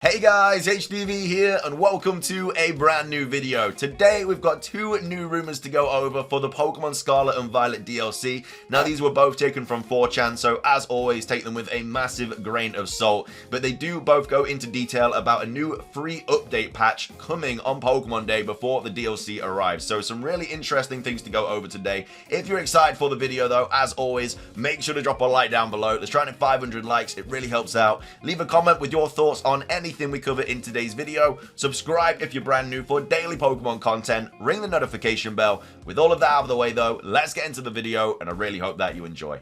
Hey guys, HDvee here and welcome to a brand new video. Today we've got two new rumors to go over for the Pokemon Scarlet and Violet DLC. Now these were both taken from 4chan, so as always take them with a massive grain of salt. But they do both go into detail about a new free update patch coming on Pokemon Day before the DLC arrives. So some really interesting things to go over today. If you're excited for the video though, as always, make sure to drop a like down below. Let's try to hit 500 likes, it really helps out. Leave a comment with your thoughts on anything we cover in today's video. Subscribe if you're brand new for daily Pokemon content. Ring the notification bell. With all of that out of the way though, let's get into the video and I really hope that you enjoy.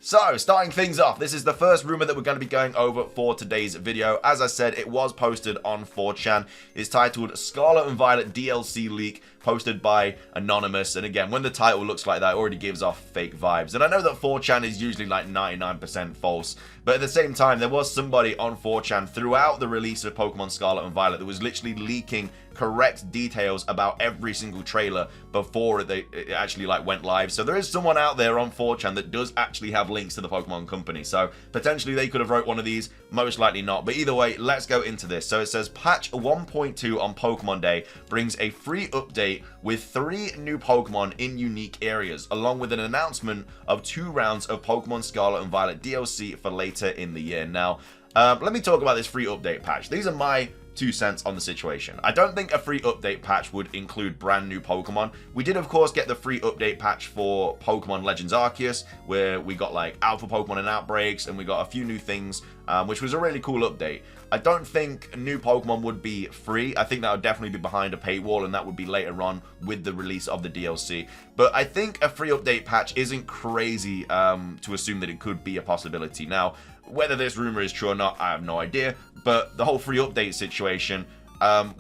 So, starting things off, this is the first rumor that we're going to be going over for today's video. As I said, it was posted on 4chan. It's titled Scarlet and Violet DLC Leak, posted by Anonymous. And again, when the title looks like that, it already gives off fake vibes. And I know that 4chan is usually like 99% false, but at the same time, there was somebody on 4chan throughout the release of Pokemon Scarlet and Violet that was literally leaking correct details about every single trailer before it actually went live. So there is someone out there on 4chan that does actually have links to the Pokemon company. So potentially they could have wrote one of these, most likely not. But either way, let's go into this. So it says patch 1.2 on Pokemon Day brings a free update with 3 new Pokemon in unique areas, along with an announcement of 2 rounds of Pokemon Scarlet and Violet DLC for later in the year. Now, let me talk about this free update patch. These are my 2 cents on the situation. I don't think a free update patch would include brand new Pokemon. We did of course get the free update patch for Pokemon Legends Arceus, where we got like alpha Pokemon and outbreaks, and we got a few new things, which was a really cool update. I don't think new Pokemon would be free. I think that would definitely be behind a paywall, and that would be later on with the release of the DLC. But I think a free update patch isn't crazy to assume that it could be a possibility. Now, whether this rumor is true or not, I have no idea. But the whole free update situation,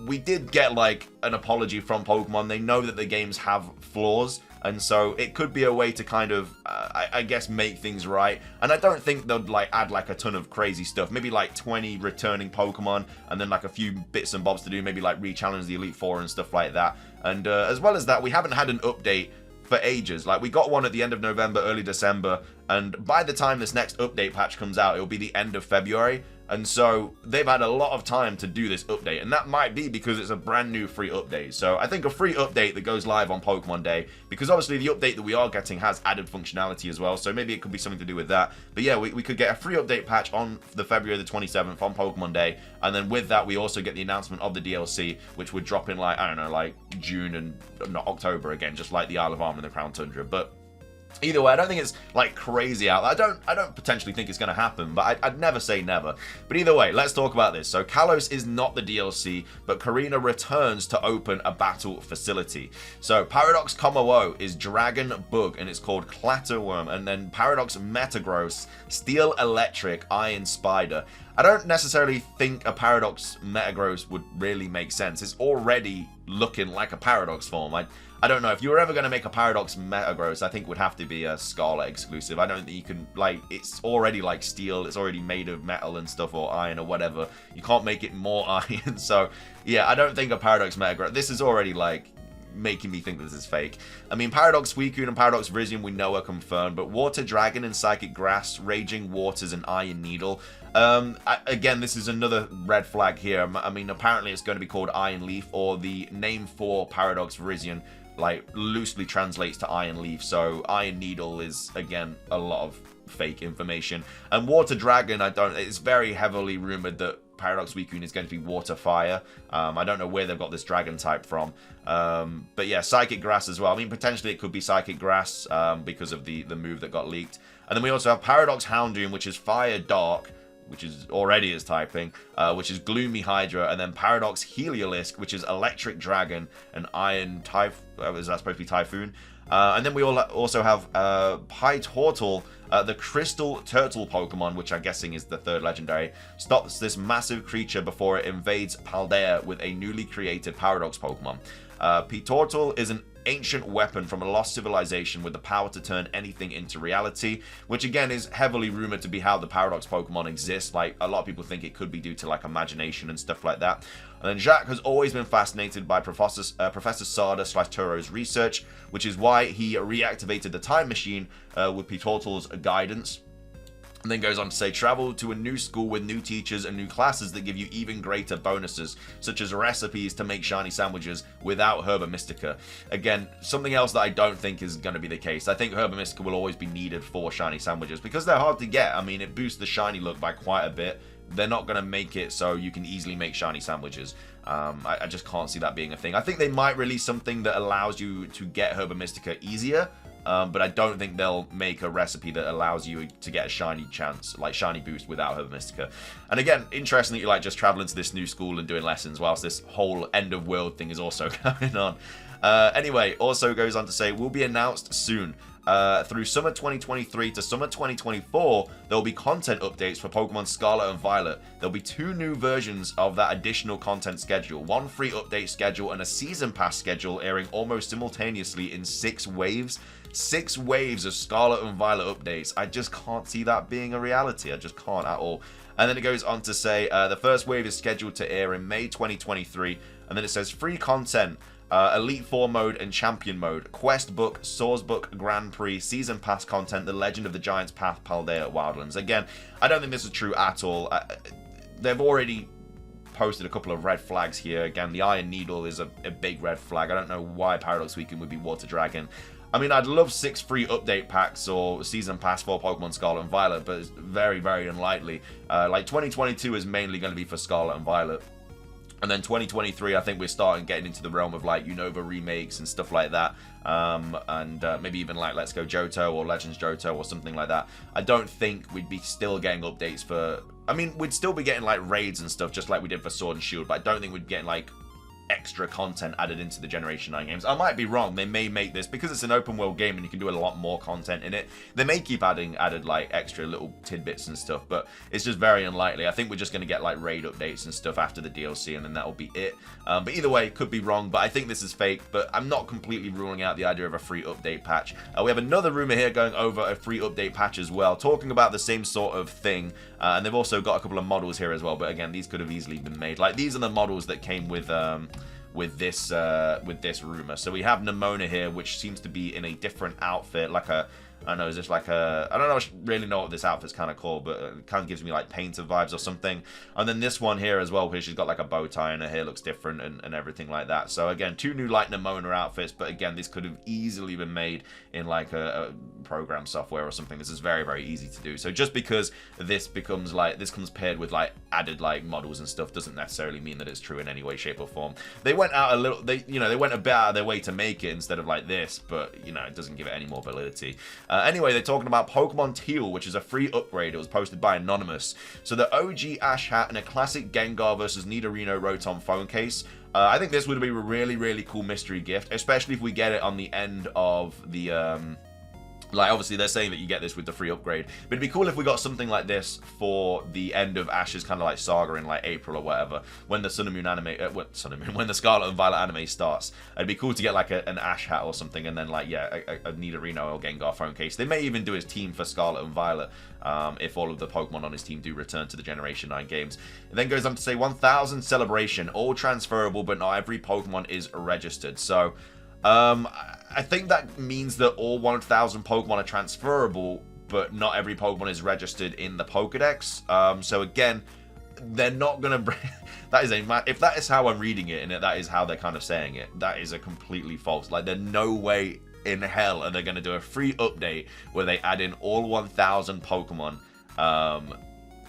we did get like an apology from Pokemon. They know that the games have flaws, and so it could be a way to kind of, I guess, make things right. And I don't think they'd add a ton of crazy stuff. Maybe 20 returning Pokemon, and then a few bits and bobs to do. Maybe re-challenge the Elite Four and stuff like that. And as well as that, we haven't had an update for ages. We got one at the end of November, early December, and by the time this next update patch comes out, it'll be the end of February. And so they've had a lot of time to do this update, and that might be because it's a brand new free update. So I think a free update that goes live on Pokemon Day, because obviously the update that we are getting has added functionality as well, so maybe it could be something to do with that. But yeah, we could get a free update patch on the February the 27th on Pokemon Day, and then with that we also get the announcement of the DLC, which would drop in I don't know, June and not October again, just like the Isle of Arm and the Crown Tundra. But either way, I don't think it's crazy out there. I don't potentially think it's going to happen, but I'd never say never. But either way, let's talk about this. So Kalos is not the DLC, but Karina returns to open a battle facility. So Paradox Kommo-o is Dragon Bug, and it's called Clatterworm. And then Paradox Metagross, Steel Electric, Iron Spider. I don't necessarily think a Paradox Metagross would really make sense. It's already looking like a Paradox form. I don't know. If you were ever going to make a Paradox Metagross, I think it would have to be a Scarlet exclusive. I don't think you can, it's already steel. It's already made of metal and stuff, or iron or whatever. You can't make it more iron. So, yeah, I don't think a Paradox Metagross. This is already, making me think this is fake. I mean, Paradox Suicune and Paradox Virizion we know are confirmed, but Water Dragon and Psychic Grass, Raging Waters and Iron Needle. Again, this is another red flag here. I mean, apparently it's going to be called Iron Leaf, or the name for Paradox Virizion loosely translates to Iron Leaf. So Iron Needle is, again, a lot of fake information. And Water Dragon, it's very heavily rumored that Paradox Suicune is going to be Water Fire. I don't know where they've got this dragon type from. But yeah, Psychic Grass as well. I mean, potentially it could be Psychic Grass because of the move that got leaked. And then we also have Paradox Houndoom, which is Fire Dark, which is already his typing, which is Gloomy Hydra, and then Paradox Heliolisk, which is Electric Dragon, and Iron Typhoon. Is that supposed to be Typhoon? And then we also have Pytortle, the Crystal Turtle Pokemon, which I'm guessing is the 3rd legendary, stops this massive creature before it invades Paldea with a newly created Paradox Pokemon. Pytortle is an ancient weapon from a lost civilization with the power to turn anything into reality, which again is heavily rumored to be how the Paradox Pokemon exist. A lot of people think it could be due to imagination and stuff like that. And then Jacques has always been fascinated by Professor Sada/Turo's research, which is why he reactivated the time machine with Pytortle's guidance. And then goes on to say, travel to a new school with new teachers and new classes that give you even greater bonuses, such as recipes to make shiny sandwiches without Herba Mystica. Again, something else that I don't think is going to be the case. I think Herba Mystica will always be needed for shiny sandwiches because they're hard to get. I mean, it boosts the shiny look by quite a bit. They're not going to make it so you can easily make shiny sandwiches. I just can't see that being a thing. I think they might release something that allows you to get Herba Mystica easier. But I don't think they'll make a recipe that allows you to get a shiny chance, like shiny boost without Herba Mystica. And again, interesting that you like just traveling to this new school and doing lessons whilst this whole end of world thing is also going on. Anyway, also goes on to say, will be announced soon. Through summer 2023 to summer 2024, there will be content updates for Pokemon Scarlet and Violet. There'll be 2 new versions of that additional content schedule, 1 free update schedule and a season pass schedule airing almost simultaneously in 6 waves. 6 waves of Scarlet and Violet updates. I just can't see that being a reality. I just can't at all. And then it goes on to say, the first wave is scheduled to air in May 2023. And then it says free content. Elite Four mode and Champion mode, Quest Book, Source Book, Grand Prix, Season Pass content, The Legend of the Giants Path, Paldea Wildlands. Again, I don't think this is true at all. They've already posted a couple of red flags here. Again, the Iron Needle is a big red flag. I don't know why Paradox Weekend would be Water Dragon. I mean, I'd love 6 free update packs or Season Pass for Pokemon Scarlet and Violet, but it's very, very unlikely. Like, 2022 is mainly going to be for Scarlet and Violet. And then 2023, I think we're starting getting into the realm of like Unova remakes and stuff like that. Maybe even like Let's Go Johto or Legends Johto or something like that. I don't think we'd be still getting updates for... I mean, we'd still be getting like raids and stuff just like we did for Sword and Shield, but I don't think we'd get like extra content added into the Generation 9 games. I might be wrong. They may make this, because it's an open world game and you can do a lot more content in it, they may keep added like extra little tidbits and stuff, but it's just very unlikely. I think we're just going to get like raid updates and stuff after the DLC, and then that'll be it. But either way, could be wrong, but I think this is fake, but I'm not completely ruling out the idea of a free update patch. We have another rumor here going over a free update patch as well, talking about the same sort of thing, and they've also got a couple of models here as well, but again, these could have easily been made. Like, these are the models that came with this rumor. So we have Nemona here, which seems to be in a different outfit, like a, I don't know, is this like a, I don't know, really know what this outfit's kind of called, but it kind of gives me like painter vibes or something. And then this one here as well, where she's got like a bow tie and her hair looks different and everything like that. So again, 2 new like Nemona outfits, but again, this could have easily been made in like a program software or something. This is very, very easy to do. So just because this becomes like, this comes paired with like added like models and stuff doesn't necessarily mean that it's true in any way, shape or form. They went out a little, they went a bit out of their way to make it instead of like this, but you know, it doesn't give it any more validity. Anyway, they're talking about Pokemon Teal, which is a free upgrade. It was posted by Anonymous. So the OG Ash Hat and a classic Gengar versus Nidorino Rotom phone case. I think this would be a really, really cool mystery gift, especially if we get it on the end of the... Like, obviously, they're saying that you get this with the free upgrade. But it'd be cool if we got something like this for the end of Ash's kind of like saga in like April or whatever, when the Sun and Moon anime, when the Scarlet and Violet anime starts. It'd be cool to get like an Ash hat or something, and then like, yeah, a Nidorino or Gengar phone case. They may even do his team for Scarlet and Violet, if all of the Pokemon on his team do return to the Generation 9 games. It then goes on to say 1000 celebration, all transferable, but not every Pokemon is registered. So, I think that means that all 1000 Pokemon are transferable, but not every Pokemon is registered in the Pokedex. So again, they're not gonna bring... if that is how I'm reading it, and that is how they're kind of saying it, that is a completely false. Like, there's no way in hell are they gonna do a free update where they add in all 1000 Pokemon.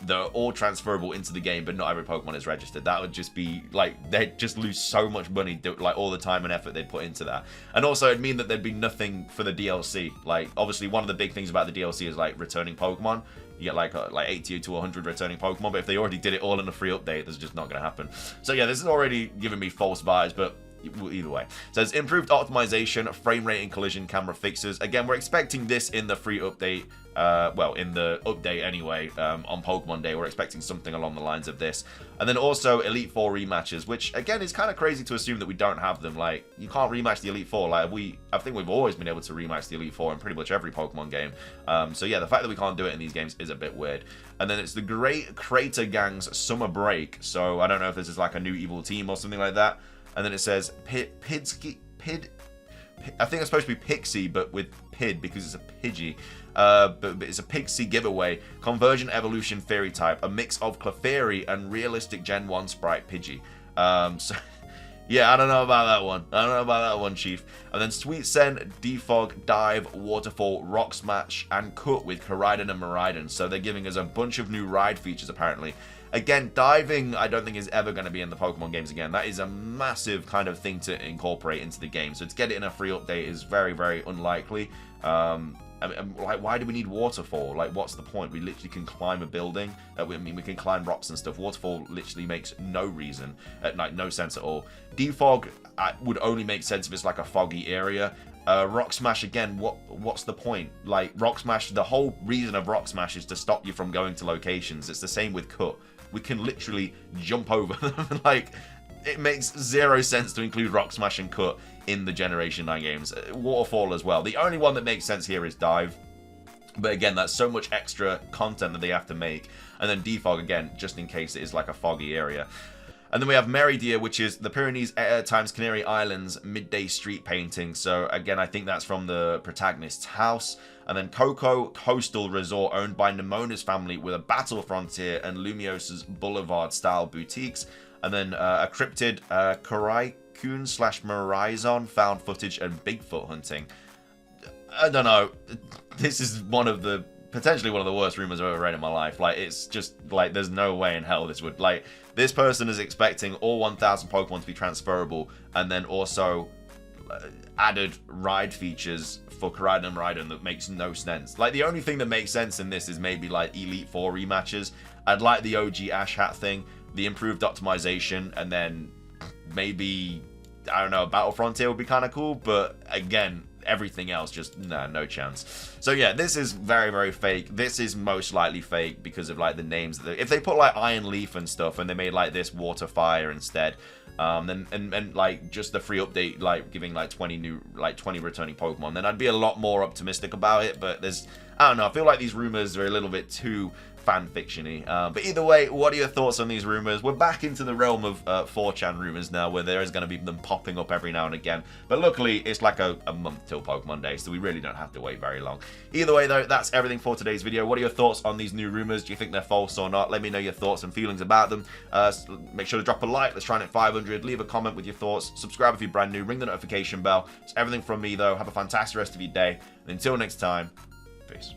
They're all transferable into the game, but not every Pokemon is registered. That would just be, like, they'd just lose so much money, like, all the time and effort they'd put into that. And also, it'd mean that there'd be nothing for the DLC. Like, obviously, one of the big things about the DLC is, like, returning Pokemon. You get, like 80 to 100 returning Pokemon, but if they already did it all in a free update, that's just not going to happen. So, yeah, this is already giving me false vibes, but... either way. It says improved optimization, frame rate and collision camera fixes. Again, we're expecting this in the free update, in the update anyway, on Pokemon Day. We're expecting something along the lines of this. And then also Elite Four rematches, which again is kind of crazy to assume that we don't have them. Like, you can't rematch the Elite Four. Like, I think we've always been able to rematch the Elite Four in pretty much every Pokemon game. So yeah, the fact that we can't do it in these games is a bit weird. And then it's the Great Crater Gang's Summer Break. So I don't know if this is like a new evil team or something like that. And then it says I think it's supposed to be Pixie, but with Pid because it's a Pidgey. But it's a Pixie giveaway. Convergent Evolution Fairy type. A mix of Clefairy and realistic Gen 1 Sprite Pidgey. So... yeah, I don't know about that one. I don't know about that one, Chief. And then Sweet Send, Defog, Dive, Waterfall, Rock Smash, and Cut with Koraidon and Miraidon. So they're giving us a bunch of new ride features, apparently. Again, diving, I don't think is ever going to be in the Pokemon games again. That is a massive kind of thing to incorporate into the game. So to get it in a free update is very, very unlikely. I mean, like, why do we need Waterfall? Like, what's the point? We literally can climb a building. I mean, we can climb rocks and stuff. Waterfall literally makes no reason, like, no sense at all. Defog would only make sense if it's like a foggy area. Rock Smash, again, what's the point? Like, Rock Smash, the whole reason of Rock Smash is to stop you from going to locations. It's the same with Cut. We can literally jump over them. Like, it makes zero sense to include Rock Smash and Cut in the Generation 9 games. Waterfall as well. The only one that makes sense here is Dive. But again, that's so much extra content that they have to make. And then Defog, again, just in case it is like a foggy area. And then we have Meridia, which is the Pyrenees times Canary Islands midday street painting. So again, I think that's from the protagonist's house. And then Coco Coastal Resort, owned by Nemona's family, with a Battle Frontier and Lumios's Boulevard style boutiques. And then a cryptid Koraikun / Marizon, found footage and Bigfoot hunting. I don't know. This is potentially one of the worst rumors I've ever read in my life. Like, it's just like, there's no way in hell this would, like, this person is expecting all 1,000 Pokemon to be transferable, and then also added ride features for Koraidon and Miraidon that makes no sense. Like, the only thing that makes sense in this is maybe like Elite Four rematches. I'd like the OG Ash Hat thing, the improved optimization, and then maybe, I don't know, Battle Frontier would be kind of cool, but again, everything else, just nah, no chance. So yeah, this is very, very fake. This is most likely fake because of like the names. If they put like Iron Leaf and stuff, and they made like this Water Fire instead, and like just the free update, like giving like 20 returning Pokemon, then I'd be a lot more optimistic about it. But I don't know. I feel like these rumors are a little bit too fan fiction-y. But either way, what are your thoughts on these rumors? We're back into the realm of 4chan rumors now, where there is going to be them popping up every now and again. But luckily, it's like a month till Pokemon Day, so we really don't have to wait very long. Either way, though, that's everything for today's video. What are your thoughts on these new rumors? Do you think they're false or not? Let me know your thoughts and feelings about them. Make sure to drop a like. Let's try and hit 500. Leave a comment with your thoughts. Subscribe if you're brand new. Ring the notification bell. It's everything from me, though. Have a fantastic rest of your day. And until next time, peace.